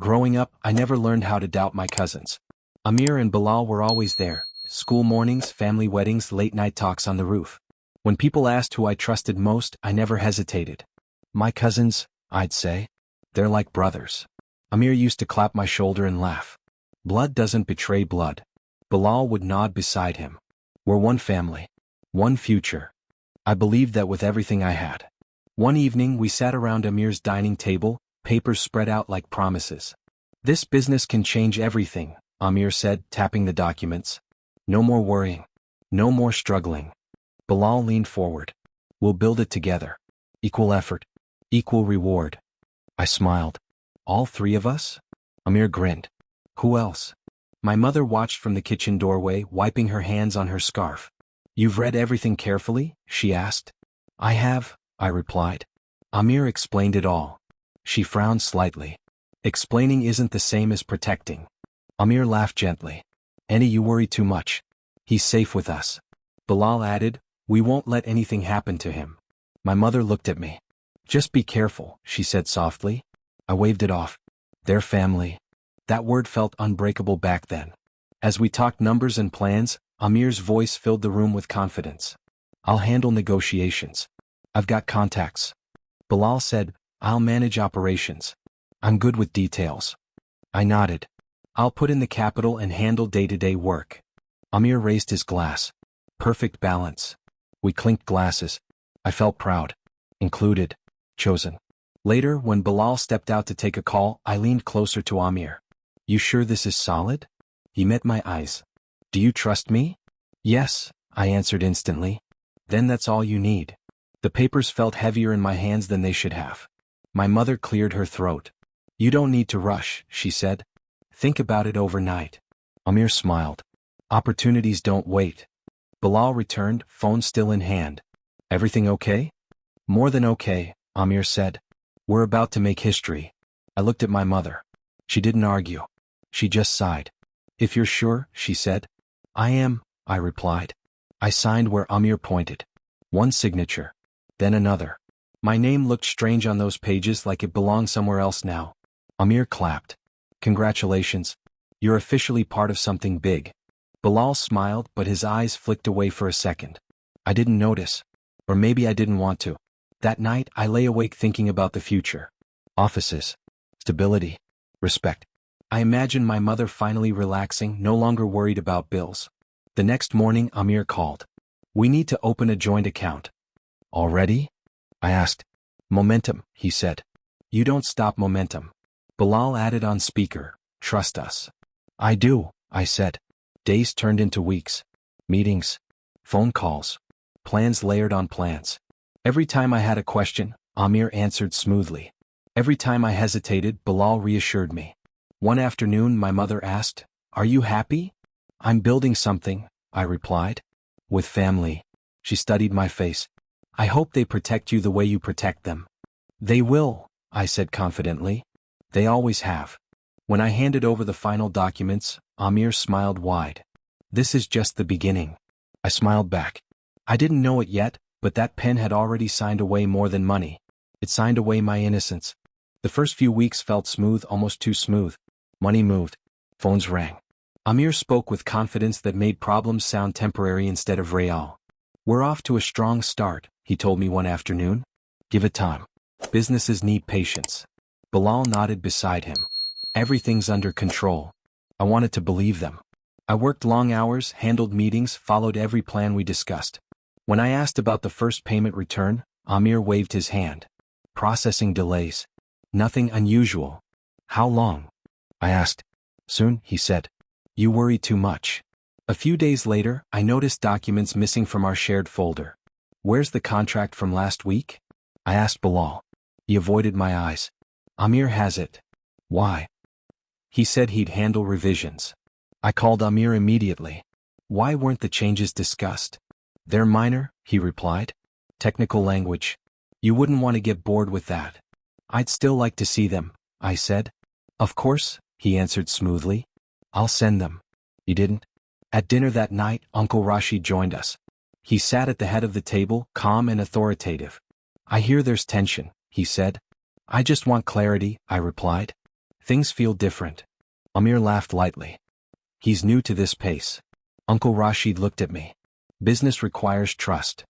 Growing up, I never learned how to doubt my cousins. Amir and Bilal were always there. School mornings, family weddings, late-night talks on the roof. When people asked who I trusted most, I never hesitated. My cousins, I'd say. They're like brothers. Amir used to clap my shoulder and laugh. Blood doesn't betray blood. Bilal would nod beside him. We're one family. One future. I believed that with everything I had. One evening we sat around Amir's dining table, papers spread out like promises. This business can change everything, Amir said, tapping the documents. No more worrying. No more struggling. Bilal leaned forward. We'll build it together. Equal effort. Equal reward. I smiled. All three of us? Amir grinned. Who else? My mother watched from the kitchen doorway, wiping her hands on her scarf. You've read everything carefully? She asked. I have, I replied. Amir explained it all. She frowned slightly. Explaining isn't the same as protecting. Amir laughed gently. Annie, you worry too much. He's safe with us. Bilal added, we won't let anything happen to him. My mother looked at me. Just be careful, she said softly. I waved it off. Their family. That word felt unbreakable back then. As we talked numbers and plans, Amir's voice filled the room with confidence. I'll handle negotiations. I've got contacts. Bilal said, I'll manage operations. I'm good with details. I nodded. I'll put in the capital and handle day-to-day work. Amir raised his glass. Perfect balance. We clinked glasses. I felt proud. Included. Chosen. Later, when Bilal stepped out to take a call, I leaned closer to Amir. You sure this is solid? He met my eyes. Do you trust me? Yes, I answered instantly. Then that's all you need. The papers felt heavier in my hands than they should have. My mother cleared her throat. You don't need to rush, she said. Think about it overnight. Amir smiled. Opportunities don't wait. Bilal returned, phone still in hand. Everything okay? More than okay, Amir said. We're about to make history. I looked at my mother. She didn't argue. She just sighed. If you're sure, she said. I am, I replied. I signed where Amir pointed. One signature. Then another. My name looked strange on those pages, like it belonged somewhere else now. Amir clapped. Congratulations. You're officially part of something big. Bilal smiled, but his eyes flicked away for a second. I didn't notice. Or maybe I didn't want to. That night, I lay awake thinking about the future. Offices. Stability. Respect. I imagined my mother finally relaxing, no longer worried about bills. The next morning, Amir called. We need to open a joint account. Already? I asked. Momentum, he said. You don't stop momentum. Bilal added on speaker. Trust us. I do, I said. Days turned into weeks. Meetings. Phone calls. Plans layered on plans. Every time I had a question, Amir answered smoothly. Every time I hesitated, Bilal reassured me. One afternoon, my mother asked, Are you happy? I'm building something, I replied. With family. She studied my face. I hope they protect you the way you protect them. They will, I said confidently. They always have. When I handed over the final documents, Amir smiled wide. This is just the beginning. I smiled back. I didn't know it yet, but that pen had already signed away more than money. It signed away my innocence. The first few weeks felt smooth, almost too smooth. Money moved. Phones rang. Amir spoke with confidence that made problems sound temporary instead of real. We're off to a strong start, he told me one afternoon. Give it time. Businesses need patience. Bilal nodded beside him. Everything's under control. I wanted to believe them. I worked long hours, handled meetings, followed every plan we discussed. When I asked about the first payment return, Amir waved his hand. Processing delays. Nothing unusual. How long? I asked. Soon, he said. You worry too much. A few days later, I noticed documents missing from our shared folder. Where's the contract from last week? I asked Bilal. He avoided my eyes. Amir has it. Why? He said he'd handle revisions. I called Amir immediately. Why weren't the changes discussed? They're minor, he replied. Technical language. You wouldn't want to get bored with that. I'd still like to see them, I said. Of course, he answered smoothly. I'll send them. He didn't. At dinner that night, Uncle Rashid joined us. He sat at the head of the table, calm and authoritative. I hear there's tension, he said. I just want clarity, I replied. Things feel different. Amir laughed lightly. He's new to this pace. Uncle Rashid looked at me. Business requires trust.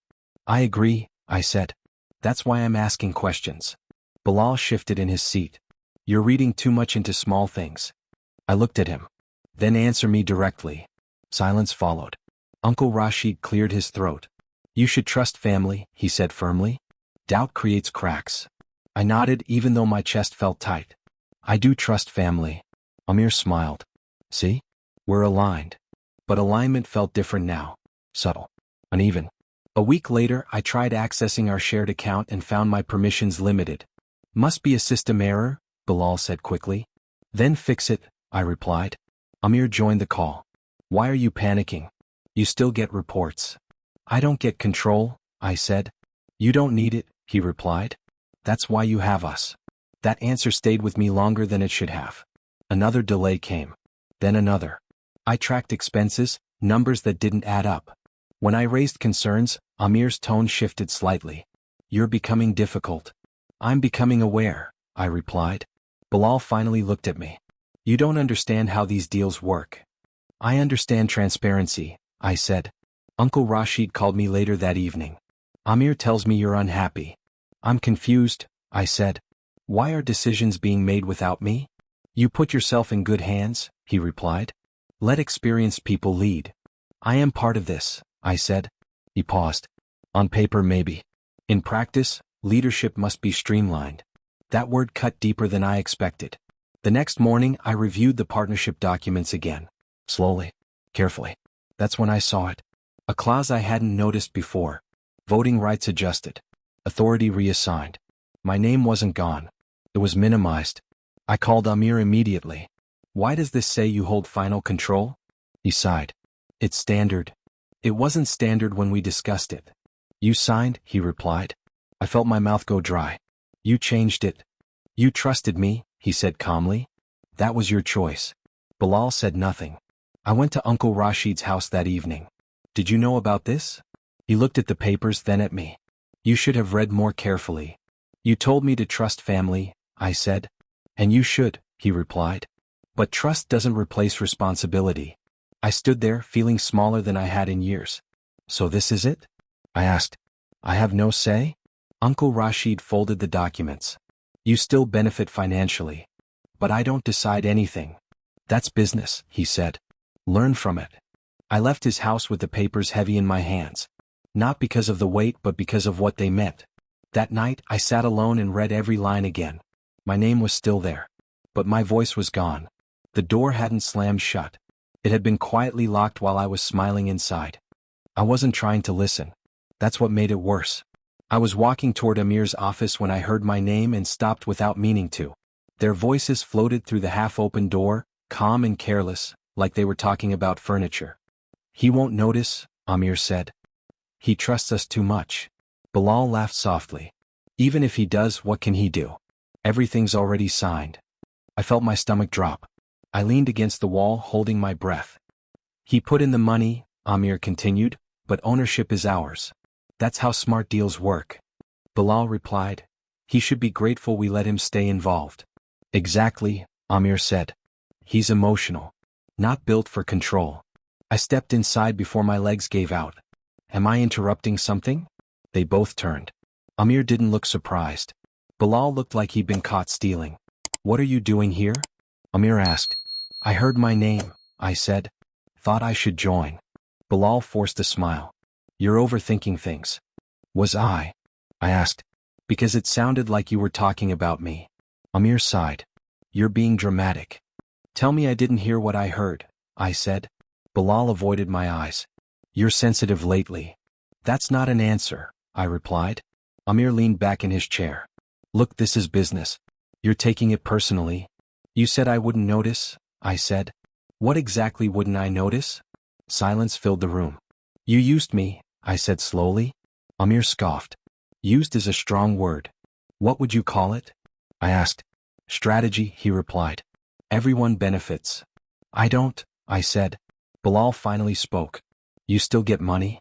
I agree, I said. That's why I'm asking questions. Bilal shifted in his seat. You're reading too much into small things. I looked at him. Then answer me directly. Silence followed. Uncle Rashid cleared his throat. You should trust family, he said firmly. Doubt creates cracks. I nodded even though my chest felt tight. I do trust family. Amir smiled. See? We're aligned. But alignment felt different now. Subtle. Uneven. A week later, I tried accessing our shared account and found my permissions limited. Must be a system error, Bilal said quickly. Then fix it, I replied. Amir joined the call. Why are you panicking? You still get reports. I don't get control, I said. You don't need it, he replied. That's why you have us. That answer stayed with me longer than it should have. Another delay came. Then another. I tracked expenses, numbers that didn't add up. When I raised concerns, Amir's tone shifted slightly. You're becoming difficult. I'm becoming aware, I replied. Bilal finally looked at me. You don't understand how these deals work. I understand transparency, I said. Uncle Rashid called me later that evening. Amir tells me you're unhappy. I'm confused, I said. Why are decisions being made without me? You put yourself in good hands, he replied. Let experienced people lead. I am part of this, I said. He paused. On paper maybe. In practice, leadership must be streamlined. That word cut deeper than I expected. The next morning I reviewed the partnership documents again. Slowly. Carefully. That's when I saw it. A clause I hadn't noticed before. Voting rights adjusted. Authority reassigned. My name wasn't gone. It was minimized. I called Amir immediately. Why does this say you hold final control? He sighed. It's standard. It wasn't standard when we discussed it. You signed, he replied. I felt my mouth go dry. You changed it. You trusted me, he said calmly. That was your choice. Bilal said nothing. I went to Uncle Rashid's house that evening. Did you know about this? He looked at the papers, then at me. You should have read more carefully. You told me to trust family, I said. And you should, he replied. But trust doesn't replace responsibility. I stood there, feeling smaller than I had in years. So this is it? I asked. I have no say? Uncle Rashid folded the documents. You still benefit financially. But I don't decide anything. That's business, he said. Learn from it. I left his house with the papers heavy in my hands. Not because of the weight but because of what they meant. That night I sat alone and read every line again. My name was still there. But my voice was gone. The door hadn't slammed shut. It had been quietly locked while I was smiling inside. I wasn't trying to listen. That's what made it worse. I was walking toward Amir's office when I heard my name and stopped without meaning to. Their voices floated through the half-open door, calm and careless, like they were talking about furniture. He won't notice, Amir said. He trusts us too much. Bilal laughed softly. Even if he does, what can he do? Everything's already signed. I felt my stomach drop. I leaned against the wall, holding my breath. He put in the money, Amir continued, but ownership is ours. That's how smart deals work. Bilal replied. He should be grateful we let him stay involved. Exactly, Amir said. He's emotional. Not built for control. I stepped inside before my legs gave out. Am I interrupting something? They both turned. Amir didn't look surprised. Bilal looked like he'd been caught stealing. What are you doing here? Amir asked. I heard my name, I said. Thought I should join. Bilal forced a smile. You're overthinking things. Was I? I asked. Because it sounded like you were talking about me. Amir sighed. You're being dramatic. Tell me I didn't hear what I heard, I said. Bilal avoided my eyes. You're sensitive lately. That's not an answer, I replied. Amir leaned back in his chair. Look, this is business. You're taking it personally. You said I wouldn't notice, I said. What exactly wouldn't I notice? Silence filled the room. You used me, I said slowly. Amir scoffed. Used is a strong word. What would you call it? I asked. Strategy, he replied. Everyone benefits. I don't, I said. Bilal finally spoke. You still get money?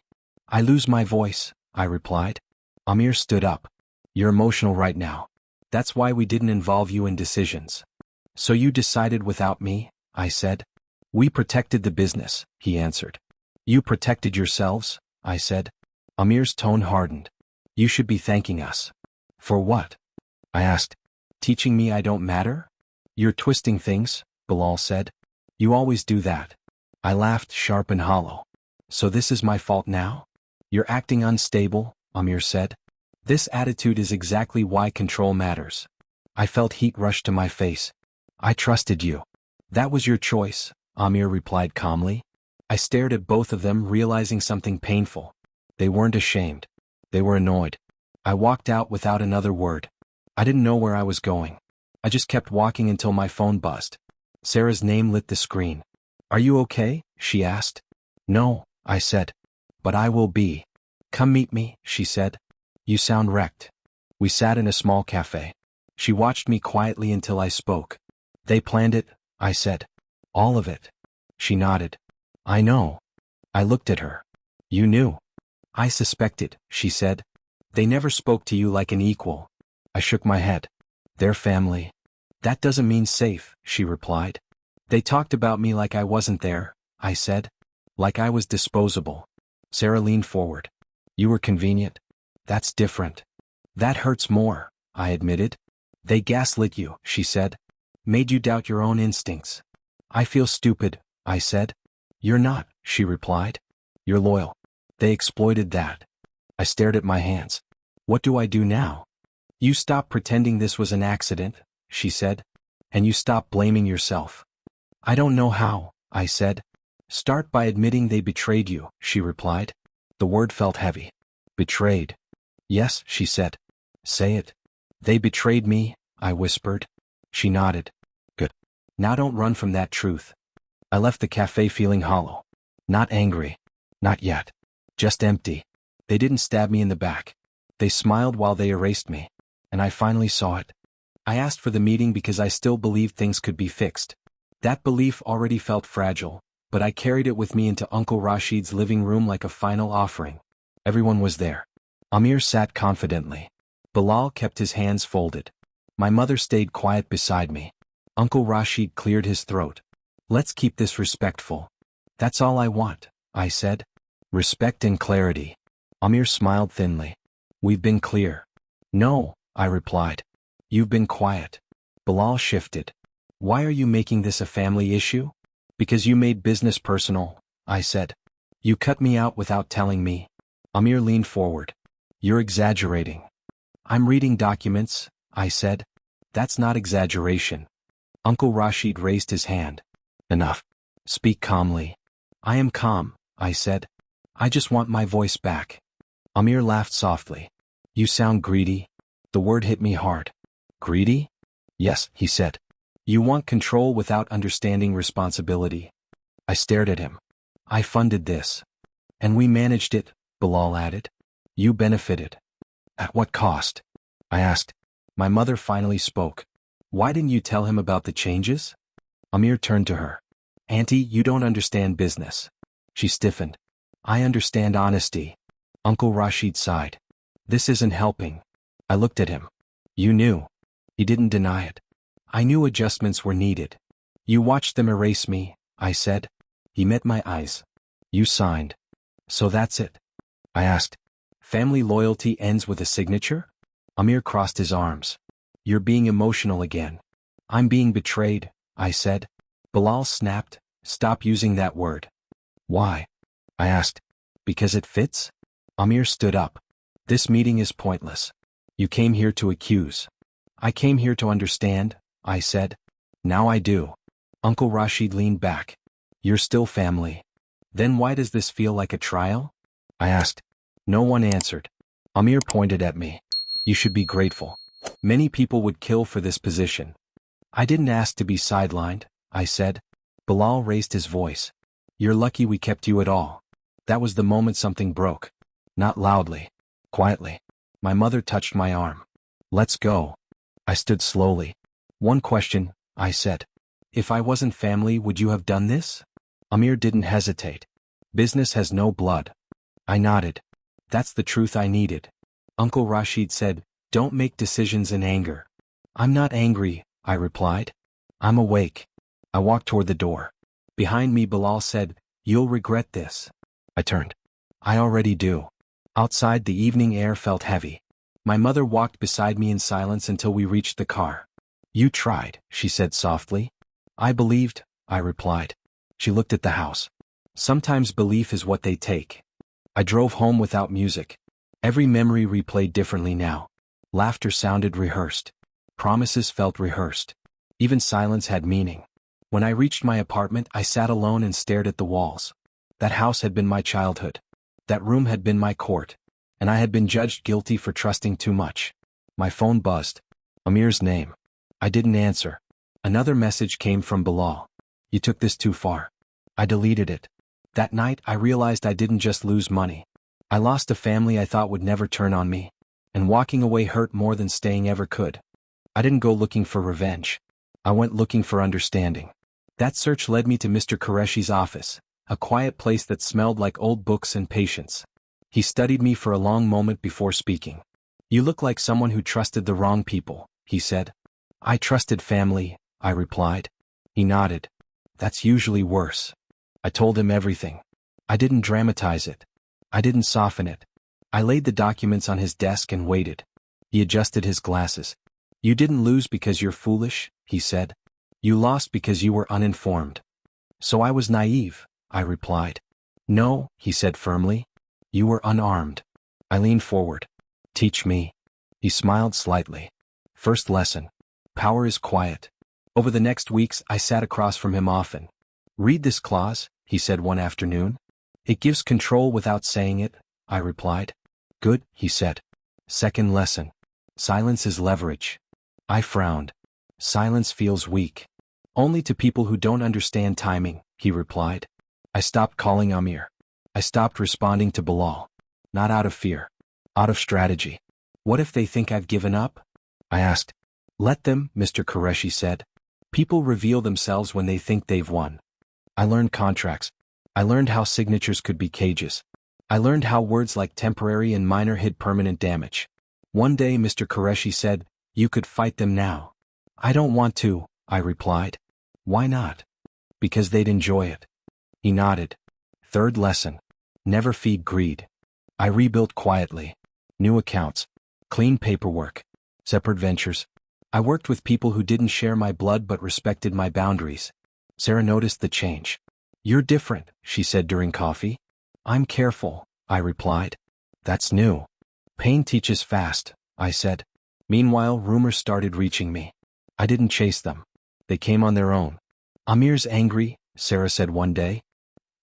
I lose my voice, I replied. Amir stood up. You're emotional right now. That's why we didn't involve you in decisions. So you decided without me, I said. We protected the business, he answered. You protected yourselves, I said. Amir's tone hardened. You should be thanking us. For what? I asked. Teaching me I don't matter? You're twisting things, Bilal said. You always do that. I laughed sharp and hollow. So this is my fault now? You're acting unstable, Amir said. This attitude is exactly why control matters. I felt heat rush to my face. I trusted you. That was your choice, Amir replied calmly. I stared at both of them, realizing something painful. They weren't ashamed. They were annoyed. I walked out without another word. I didn't know where I was going. I just kept walking until my phone buzzed. Sarah's name lit the screen. Are you okay? She asked. No, I said. But I will be. Come meet me, she said. You sound wrecked. We sat in a small cafe. She watched me quietly until I spoke. They planned it, I said. All of it. She nodded. I know. I looked at her. You knew. I suspected, she said. They never spoke to you like an equal. I shook my head. Their family. That doesn't mean safe, she replied. They talked about me like I wasn't there, I said. Like I was disposable. Sarah leaned forward. You were convenient. That's different. That hurts more, I admitted. They gaslit you, she said. Made you doubt your own instincts. I feel stupid, I said. You're not, she replied. You're loyal. They exploited that. I stared at my hands. What do I do now? You stop pretending this was an accident, she said. And you stop blaming yourself. I don't know how, I said. Start by admitting they betrayed you, she replied. The word felt heavy. Betrayed. Yes, she said. Say it. They betrayed me, I whispered. She nodded. Good. Now don't run from that truth. I left the cafe feeling hollow. Not angry. Not yet. Just empty. They didn't stab me in the back. They smiled while they erased me. And I finally saw it. I asked for the meeting because I still believed things could be fixed. That belief already felt fragile, but I carried it with me into Uncle Rashid's living room like a final offering. Everyone was there. Amir sat confidently. Bilal kept his hands folded. My mother stayed quiet beside me. Uncle Rashid cleared his throat. Let's keep this respectful. That's all I want, I said. Respect and clarity. Amir smiled thinly. We've been clear. No, I replied. You've been quiet. Bilal shifted. Why are you making this a family issue? Because you made business personal, I said. You cut me out without telling me. Amir leaned forward. You're exaggerating. I'm reading documents, I said. That's not exaggeration. Uncle Rashid raised his hand. Enough. Speak calmly. I am calm, I said. I just want my voice back. Amir laughed softly. You sound greedy. The word hit me hard. Greedy? Yes, he said. You want control without understanding responsibility. I stared at him. I funded this. And we managed it, Bilal added. You benefited. At what cost? I asked. My mother finally spoke. Why didn't you tell him about the changes? Amir turned to her. Auntie, you don't understand business. She stiffened. I understand honesty. Uncle Rashid sighed. This isn't helping. I looked at him. You knew. He didn't deny it. I knew adjustments were needed. You watched them erase me, I said. He met my eyes. You signed. So that's it? I asked. Family loyalty ends with a signature? Amir crossed his arms. You're being emotional again. I'm being betrayed, I said. Bilal snapped. Stop using that word. Why? I asked. Because it fits? Amir stood up. This meeting is pointless. You came here to accuse. I came here to understand, I said. Now I do. Uncle Rashid leaned back. You're still family. Then why does this feel like a trial? I asked. No one answered. Amir pointed at me. You should be grateful. Many people would kill for this position. I didn't ask to be sidelined, I said. Bilal raised his voice. You're lucky we kept you at all. That was the moment something broke. Not loudly. Quietly. My mother touched my arm. Let's go. I stood slowly. One question, I said. If I wasn't family, would you have done this? Amir didn't hesitate. Business has no blood. I nodded. That's the truth I needed. Uncle Rashid said, don't make decisions in anger. I'm not angry, I replied. I'm awake. I walked toward the door. Behind me Bilal said, "You'll regret this." I turned. "I already do." Outside the evening air felt heavy. My mother walked beside me in silence until we reached the car. "You tried," she said softly. "I believed," I replied. She looked at the house. "Sometimes belief is what they take." I drove home without music. Every memory replayed differently now. Laughter sounded rehearsed. Promises felt rehearsed. Even silence had meaning. When I reached my apartment, I sat alone and stared at the walls. That house had been my childhood. That room had been my court. And I had been judged guilty for trusting too much. My phone buzzed. Amir's name. I didn't answer. Another message came from Bilal. "You took this too far." I deleted it. That night I realized I didn't just lose money. I lost a family I thought would never turn on me. And walking away hurt more than staying ever could. I didn't go looking for revenge. I went looking for understanding. That search led me to Mr. Qureshi's office, a quiet place that smelled like old books and patience. He studied me for a long moment before speaking. "You look like someone who trusted the wrong people," he said. "I trusted family," I replied. He nodded. "That's usually worse." I told him everything. I didn't dramatize it. I didn't soften it. I laid the documents on his desk and waited. He adjusted his glasses. "You didn't lose because you're foolish," he said. "You lost because you were uninformed." "So I was naive," I replied. "No," he said firmly. "You were unarmed." I leaned forward. "Teach me." He smiled slightly. First lesson. Power is quiet. Over the next weeks I sat across from him often. "Read this clause," he said one afternoon. "It gives control without saying it," I replied. "Good," he said. Second lesson. Silence is leverage. I frowned. "Silence feels weak." "Only to people who don't understand timing," he replied. I stopped calling Amir. I stopped responding to Bilal. Not out of fear. Out of strategy. "What if they think I've given up?" I asked. "Let them," Mr. Qureshi said. "People reveal themselves when they think they've won." I learned contracts. I learned how signatures could be cages. I learned how words like temporary and minor hid permanent damage. One day Mr. Qureshi said, "You could fight them now." "I don't want to," I replied. "Why not?" "Because they'd enjoy it." He nodded. Third lesson. Never feed greed. I rebuilt quietly. New accounts. Clean paperwork. Separate ventures. I worked with people who didn't share my blood but respected my boundaries. Sarah noticed the change. "You're different," she said during coffee. "I'm careful," I replied. "That's new." "Pain teaches fast," I said. Meanwhile, rumors started reaching me. I didn't chase them. They came on their own. "Amir's angry," Sarah said one day.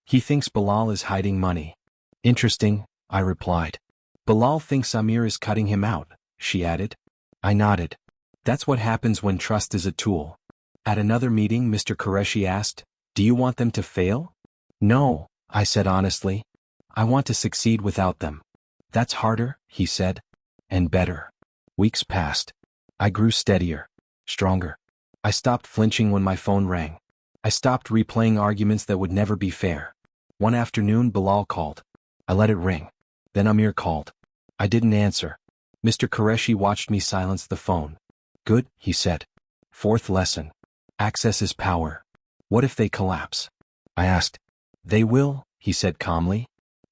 "He thinks Bilal is hiding money." "Interesting," I replied. "Bilal thinks Amir is cutting him out," she added. I nodded. That's what happens when trust is a tool. At another meeting, Mr. Qureshi asked, "Do you want them to fail?" "No," I said honestly. "I want to succeed without them." "That's harder," he said. "And better." Weeks passed. I grew steadier. Stronger. I stopped flinching when my phone rang. I stopped replaying arguments that would never be fair. One afternoon Bilal called. I let it ring. Then Amir called. I didn't answer. Mr. Qureshi watched me silence the phone. "Good," he said. Fourth lesson. Access is power. What if they collapse? I asked. "They will," he said calmly.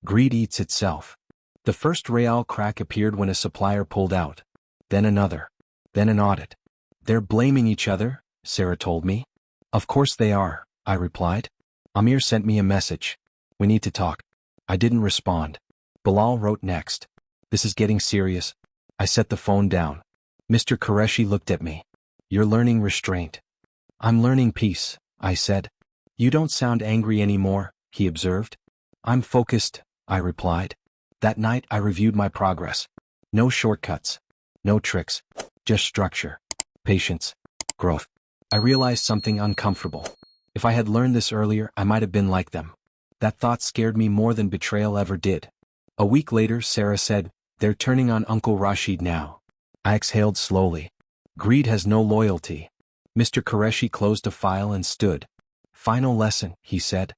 "Greed eats itself." The first real crack appeared when a supplier pulled out. Then another. Then an audit. "They're blaming each other," Sarah told me. "Of course they are," I replied. Amir sent me a message. "We need to talk." I didn't respond. Bilal wrote next. "This is getting serious." I set the phone down. Mr. Qureshi looked at me. "You're learning restraint." "I'm learning peace," I said. "You don't sound angry anymore," he observed. "I'm focused," I replied. That night I reviewed my progress. No shortcuts. No tricks. Just structure. Patience. Growth. I realized something uncomfortable. If I had learned this earlier, I might have been like them. That thought scared me more than betrayal ever did. A week later, Sarah said, "They're turning on Uncle Rashid now." I exhaled slowly. Greed has no loyalty. Mr. Qureshi closed a file and stood. "Final lesson," he said.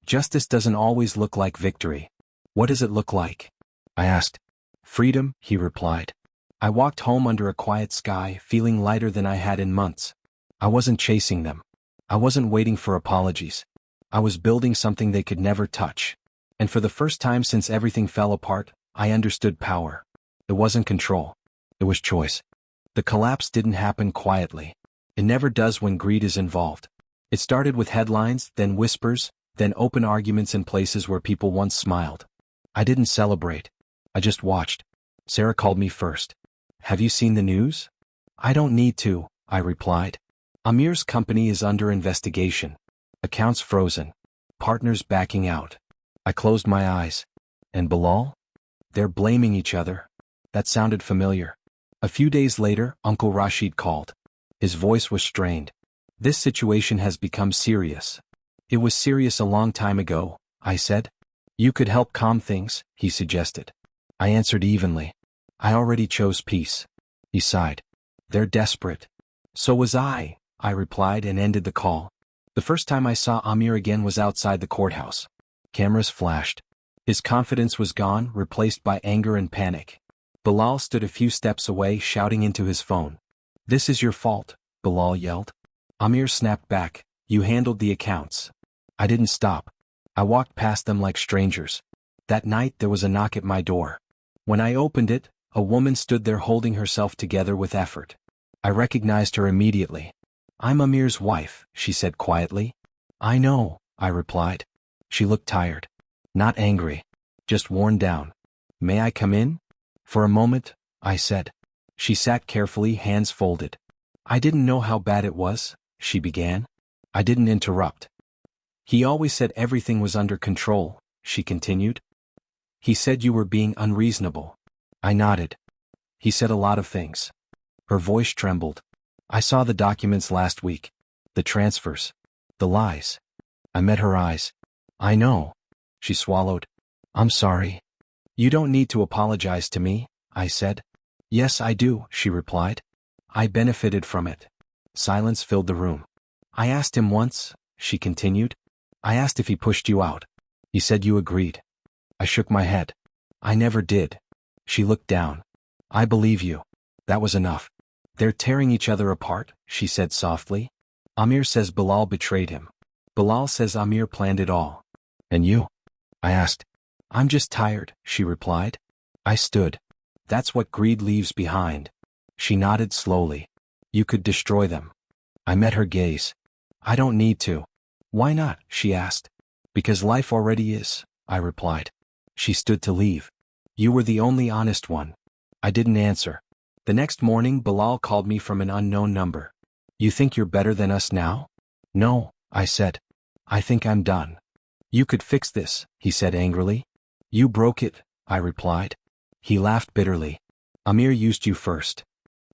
"Justice doesn't always look like victory." "What does it look like?" I asked. "Freedom," he replied. I walked home under a quiet sky, feeling lighter than I had in months. I wasn't chasing them. I wasn't waiting for apologies. I was building something they could never touch. And for the first time since everything fell apart, I understood power. It wasn't control. It was choice. The collapse didn't happen quietly. It never does when greed is involved. It started with headlines, then whispers, then open arguments in places where people once smiled. I didn't celebrate. I just watched. Sarah called me first. "Have you seen the news?" "I don't need to," I replied. "Amir's company is under investigation. Accounts frozen. Partners backing out." I closed my eyes. "And Bilal?" "They're blaming each other." That sounded familiar. A few days later, Uncle Rashid called. His voice was strained. "This situation has become serious." "It was serious a long time ago," I said. "You could help calm things," he suggested. I answered evenly. "I already chose peace." He sighed. "They're desperate." "So was I replied and ended the call. The first time I saw Amir again was outside the courthouse. Cameras flashed. His confidence was gone, replaced by anger and panic. Bilal stood a few steps away, shouting into his phone. "This is your fault," Bilal yelled. Amir snapped back. "You handled the accounts." I didn't stop. I walked past them like strangers. That night there was a knock at my door. When I opened it, a woman stood there holding herself together with effort. I recognized her immediately. "I'm Amir's wife," she said quietly. "I know," I replied. She looked tired. Not angry. Just worn down. "May I come in?" "For a moment," I said. She sat carefully, hands folded. "I didn't know how bad it was," she began. I didn't interrupt. "He always said everything was under control," she continued. "He said you were being unreasonable." I nodded. "He said a lot of things." Her voice trembled. "I saw the documents last week. The transfers. The lies." I met her eyes. "I know." She swallowed. "I'm sorry." "You don't need to apologize to me," I said. "Yes, I do," she replied. "I benefited from it." Silence filled the room. "I asked him once," she continued. "I asked if he pushed you out. He said you agreed." I shook my head. "I never did." She looked down. "I believe you." That was enough. "They're tearing each other apart," she said softly. "Amir says Bilal betrayed him. Bilal says Amir planned it all." "And you?" I asked. "I'm just tired," she replied. I stood. "That's what greed leaves behind." She nodded slowly. "You could destroy them." I met her gaze. "I don't need to." "Why not?" she asked. "Because life already is," I replied. She stood to leave. "You were the only honest one." I didn't answer. The next morning Bilal called me from an unknown number. "You think you're better than us now?" "No," I said. "I think I'm done." "You could fix this," he said angrily. "You broke it," I replied. He laughed bitterly. "Amir used you first."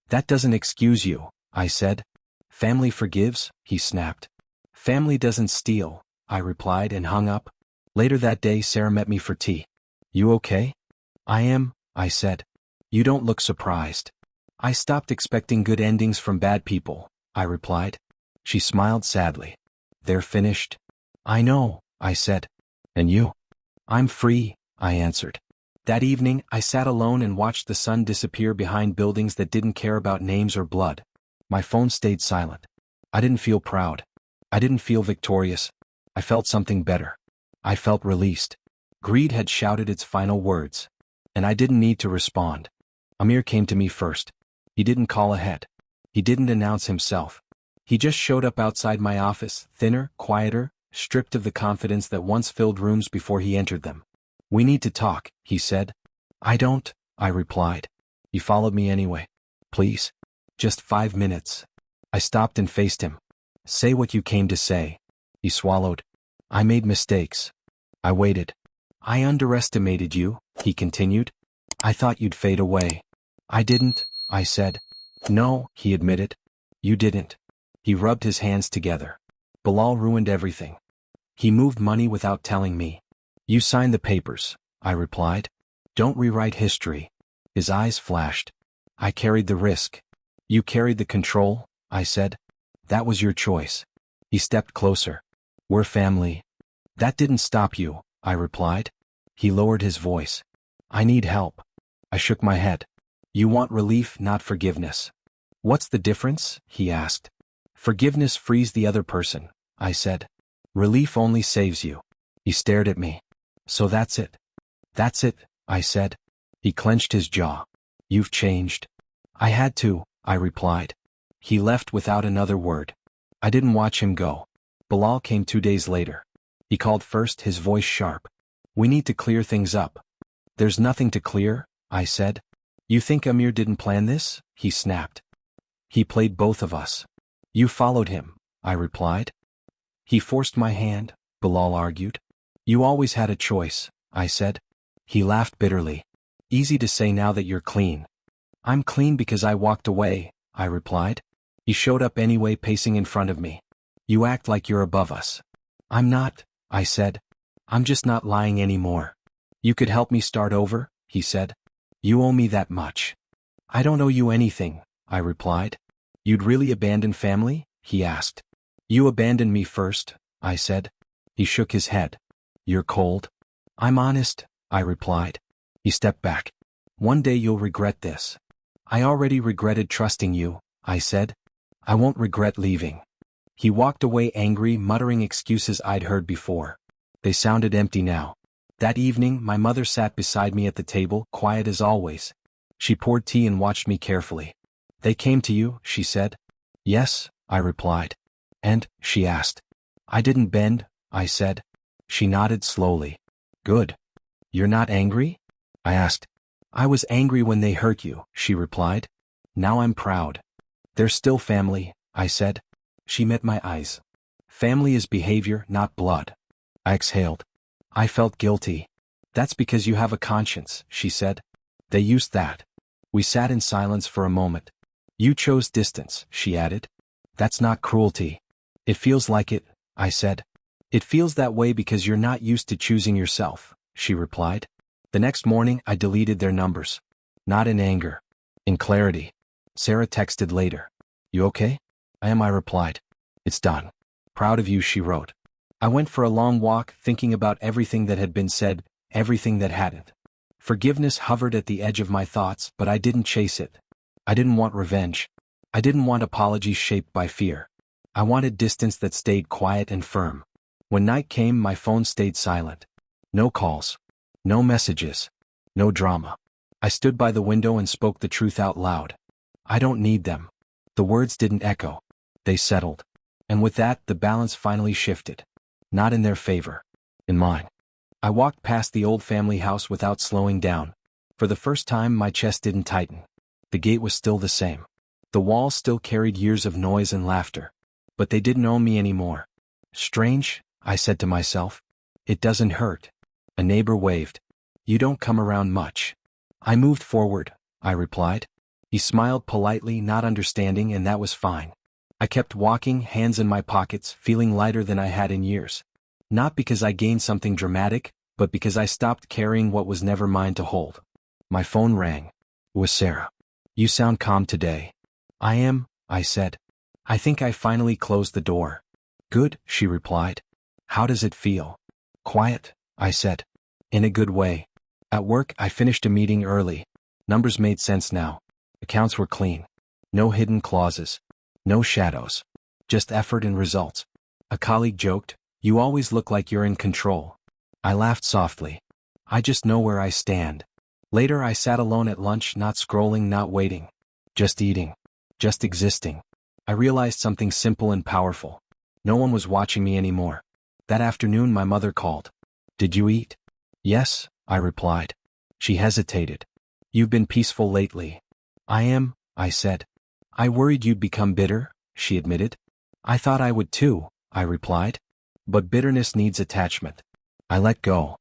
"That doesn't excuse you," I said. "Family forgives," he snapped. "Family doesn't steal," I replied and hung up. Later that day Sarah met me for tea. "You okay?" "I am," I said. "You don't look surprised." "I stopped expecting good endings from bad people," I replied. She smiled sadly. "They're finished." "I know," I said. "And you?" "I'm free," I answered. That evening, I sat alone and watched the sun disappear behind buildings that didn't care about names or blood. My phone stayed silent. I didn't feel proud. I didn't feel victorious. I felt something better. I felt released. Greed had shouted its final words. And I didn't need to respond. Amir came to me first. He didn't call ahead. He didn't announce himself. He just showed up outside my office, thinner, quieter, stripped of the confidence that once filled rooms before he entered them. "We need to talk," he said. "I don't," I replied. He followed me anyway. "Please. Just 5 minutes." I stopped and faced him. "Say what you came to say." He swallowed. "I made mistakes." I waited. "I underestimated you," he continued. "I thought you'd fade away." "I didn't," I said. "No," he admitted. "You didn't." He rubbed his hands together. "Bilal ruined everything. He moved money without telling me." "You signed the papers," I replied. "Don't rewrite history." His eyes flashed. "I carried the risk." "You carried the control," I said. "That was your choice." He stepped closer. "We're family." "That didn't stop you," I replied. He lowered his voice. "I need help." I shook my head. "You want relief, not forgiveness." "What's the difference?" he asked. Forgiveness frees the other person, I said. Relief only saves you. He stared at me. So that's it. That's it, I said. He clenched his jaw. You've changed. I had to, I replied. He left without another word. I didn't watch him go. Bilal came 2 days later. He called first, his voice sharp. We need to clear things up. There's nothing to clear, I said. You think Amir didn't plan this? He snapped. He played both of us. You followed him, I replied. He forced my hand, Bilal argued. You always had a choice, I said. He laughed bitterly. Easy to say now that you're clean. I'm clean because I walked away, I replied. He showed up anyway, pacing in front of me. You act like you're above us. I'm not, I said. I'm just not lying anymore. You could help me start over, he said. You owe me that much. I don't owe you anything, I replied. You'd really abandon family? He asked. You abandoned me first, I said. He shook his head. You're cold. I'm honest, I replied. He stepped back. One day you'll regret this. I already regretted trusting you, I said. I won't regret leaving. He walked away angry, muttering excuses I'd heard before. They sounded empty now. That evening, my mother sat beside me at the table, quiet as always. She poured tea and watched me carefully. They came to you, she said. Yes, I replied. And, she asked. I didn't bend, I said. She nodded slowly. Good. You're not angry? I asked. I was angry when they hurt you, she replied. Now I'm proud. They're still family, I said. She met my eyes. Family is behavior, not blood. I exhaled. I felt guilty. That's because you have a conscience, she said. They used that. We sat in silence for a moment. You chose distance, she added. That's not cruelty. It feels like it, I said. It feels that way because you're not used to choosing yourself, she replied. The next morning I deleted their numbers. Not in anger. In clarity. Sarah texted later. You okay? I am, I replied. It's done. Proud of you, she wrote. I went for a long walk, thinking about everything that had been said, everything that hadn't. Forgiveness hovered at the edge of my thoughts, but I didn't chase it. I didn't want revenge. I didn't want apologies shaped by fear. I wanted distance that stayed quiet and firm. When night came, my phone stayed silent. No calls. No messages. No drama. I stood by the window and spoke the truth out loud. I don't need them. The words didn't echo. They settled. And with that, the balance finally shifted. Not in their favor. In mine. I walked past the old family house without slowing down. For the first time, my chest didn't tighten. The gate was still the same. The walls still carried years of noise and laughter. But they didn't own me anymore. Strange, I said to myself. It doesn't hurt. A neighbor waved. You don't come around much. I moved forward, I replied. He smiled politely, not understanding, and that was fine. I kept walking, hands in my pockets, feeling lighter than I had in years. Not because I gained something dramatic, but because I stopped carrying what was never mine to hold. My phone rang. It was Sarah. You sound calm today. I am, I said. I think I finally closed the door. Good, she replied. How does it feel? Quiet, I said. In a good way. At work, I finished a meeting early. Numbers made sense now. Accounts were clean. No hidden clauses. No shadows. Just effort and results. A colleague joked, you always look like you're in control. I laughed softly. I just know where I stand. Later I sat alone at lunch, not scrolling, not waiting. Just eating. Just existing. I realized something simple and powerful. No one was watching me anymore. That afternoon my mother called. Did you eat? Yes, I replied. She hesitated. You've been peaceful lately. I am, I said. I worried you'd become bitter, she admitted. I thought I would too, I replied. But bitterness needs attachment. I let go.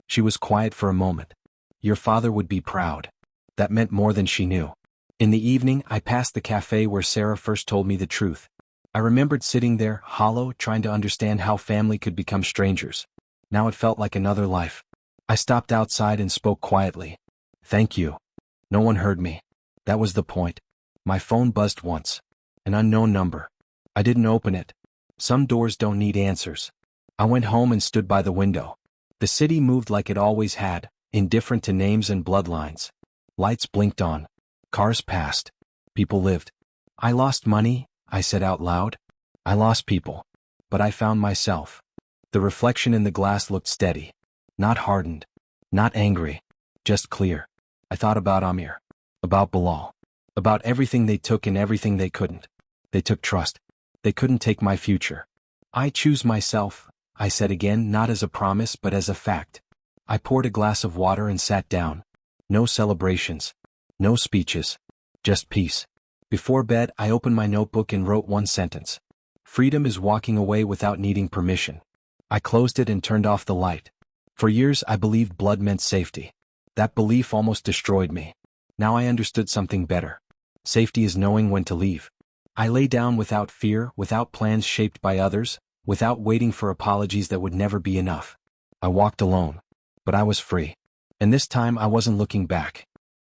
She was quiet for a moment. Your father would be proud. That meant more than she knew. In the evening, I passed the cafe where Sarah first told me the truth. I remembered sitting there, hollow, trying to understand how family could become strangers. Now it felt like another life. I stopped outside and spoke quietly. Thank you. No one heard me. That was the point. My phone buzzed once. An unknown number. I didn't open it. Some doors don't need answers. I went home and stood by the window. The city moved like it always had, indifferent to names and bloodlines. Lights blinked on. Cars passed. People lived. I lost money, I said out loud. I lost people. But I found myself. The reflection in the glass looked steady. Not hardened. Not angry. Just clear. I thought about Amir. About Bilal. About everything they took and everything they couldn't. They took trust. They couldn't take my future. I choose myself, I said again, not as a promise but as a fact. I poured a glass of water and sat down. No celebrations. No speeches. Just peace. Before bed, I opened my notebook and wrote one sentence. Freedom is walking away without needing permission. I closed it and turned off the light. For years I believed blood meant safety. That belief almost destroyed me. Now I understood something better. Safety is knowing when to leave. I lay down without fear, without plans shaped by others, without waiting for apologies that would never be enough. I walked alone. But I was free. And this time I wasn't looking back.